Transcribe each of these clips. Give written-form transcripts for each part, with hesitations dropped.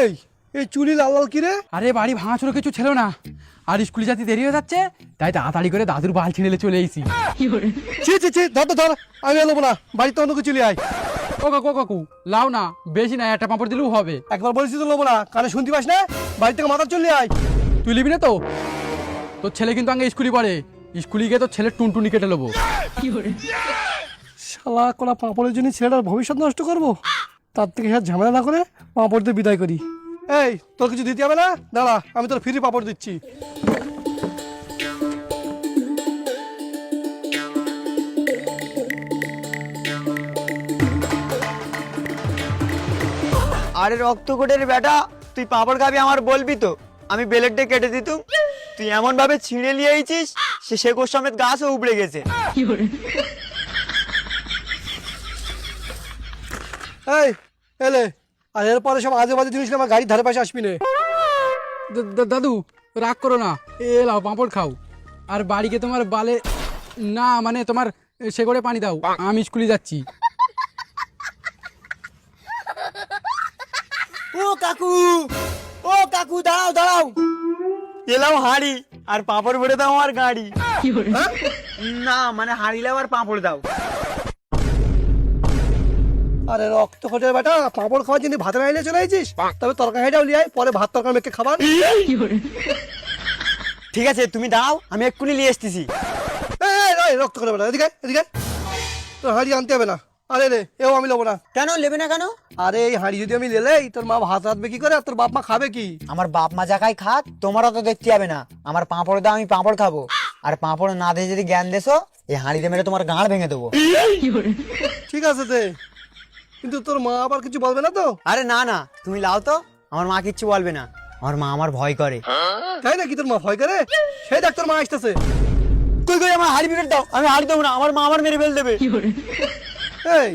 এই এই চুলি লাল লাল কি রে? আরে বাড়ি ভাঙাচোর কিছু ছিল না, আর স্কুলে যেতে দেরি হয়ে যাচ্ছে, তাই তাড়াতাড়ি করে দাদুর বাল ছিঁড়ে চলে এসেছি। ছি ছি ছি, ধর তো ধর, আমি এলোবো না, বাড়িতে অন্য কিছু চলে আয়। ও কাকু ও কাকু, লাও না, বেশি না, একটা পাঁপড় দিলেও হবে। একবার বলেছি তো লোবো না, কানে শুনতে পাস না? বাড়ি থেকে মাথা চলে আয়। তুই নিবি না তো? তোর ছেলে কিন্তু আগে স্কুলে পড়ে, স্কুলে গিয়ে তোর ছেলের টুনটুনি কেটে নেবো। শালা কোলা পাঁপড়ের জন্য ছেলেটার ভবিষ্যৎ নষ্ট করবো, তার থেকে হ্যাঁ ঝামেলা না করে পাঁপড় দিয়ে বিদায় করি। এই তোর কিছু দিতে হবে না, দাঁড়া আমি তোর ফ্রি পাঁপড় দিচ্ছি। আরে রক্তকোটের বেটা, তুই পাঁপড় খাবি আমার বলবি তো, আমি বেলেটটা কেটে দিতুম। তুই এমন ভাবে ছিঁড়ে নিয়ে আইছিস সে শেকড় সমেত গাছও উপড়ে গেছে। এই এলে, আর এরপরে সব আজে বাজে জিনিস নিয়ে আমার গাড়ির ধারে পাশে আসবি না। দাদু রাগ করো না, এ লাও পাঁপড় খাও, আর বাড়িকে তোমার বালে না মানে তোমার সে করে পানি দাও, আমি স্কুলে যাচ্ছি। ও কাকু, ও কাকু, দাঁড়াও দাঁড়াও, এলাম হাঁড়ি আর পাঁপড় ভরে দাও আমার গাড়ি। না মানে হাঁড়ি লাও আর পাঁপড় দাও। আরে রক্ত খোঁজের বেটা, পাঁপড় খাওয়ার জন্য ভাতের আইলে চলে আইছিস, তবে তরকারিটাও লিয়ে আয়, পরে ভাত তরকারি মেখে খাবার। ঠিক আছে তুমি দাও, আমি এক্ষুনি নিয়ে এসতেছি। এই রক্ত খোঁজের বেটা, এদিকে এদিকে, তোর হাঁড়ি আনতে হবে না। আরে রে, এও আমি নেবো না। কেন নেবে না কেন? আরে এই হাঁড়ি যদি আমি লেলেই, তোর মা ভাত রাঁধবে কি করে, আর তোর বাপ মা খাবে কি? আমার বাপ মা জায়গায় খাক, তোমারও তো দেখতে হবে না। আমার পাঁপড় দাও, আমি পাঁপড় খাবো। আর পাঁপড় না দিয়ে যদি জ্ঞান দেছো, এই হাঁড়িতে মেরে তোমার গাঁড় ভেঙে দেবো। ঠিক আছে তে, কিন্তু তোর মা আবার কিছু বলবে না তো? আরে না না, তুমি লাও তো, আমার মা কিচ্ছু বলবে না। আমার মা আমার ভয় করে। তাই নাকি? তোর মা ভয় করে? সেই দেখ তোর মা আসতেছে। কই কই, আমার হাঁড়ি ফেরত দাও, আমি হাঁড়ি দেবো না, আমার মা আমার মেরে ফেল দেবে। এই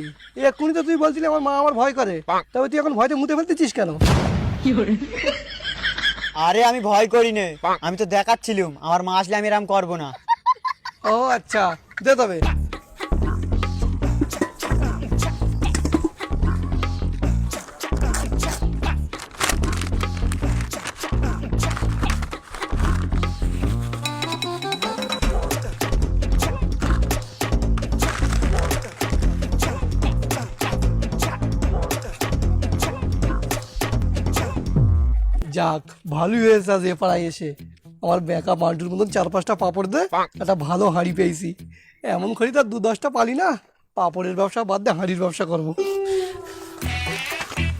এক্ষুনি তো তুই বলছিলি আমার মা আমার ভয় করে, তবে তুই এখন ভয়তে মুতে ফেলতেছিস কেন? আরে আমি ভয় করি নে, আমি তো দেখাচ্ছিলাম আমার মা আসলে আমি এরম করবো না। ও আচ্ছা, দে তবে। যাক, ভালোই হয়েছে আজ এ পাড়ায় এসে। আমার বেকা মাল্টুর মতন 4-5টা পাঁপড় দে, একটা ভালো হাঁড়ি পেয়েছি। এমন করি তার 2-10টা পালি না, পাঁপড়ের ব্যবসা বাদ দিয়ে হাঁড়ির ব্যবসা করবো।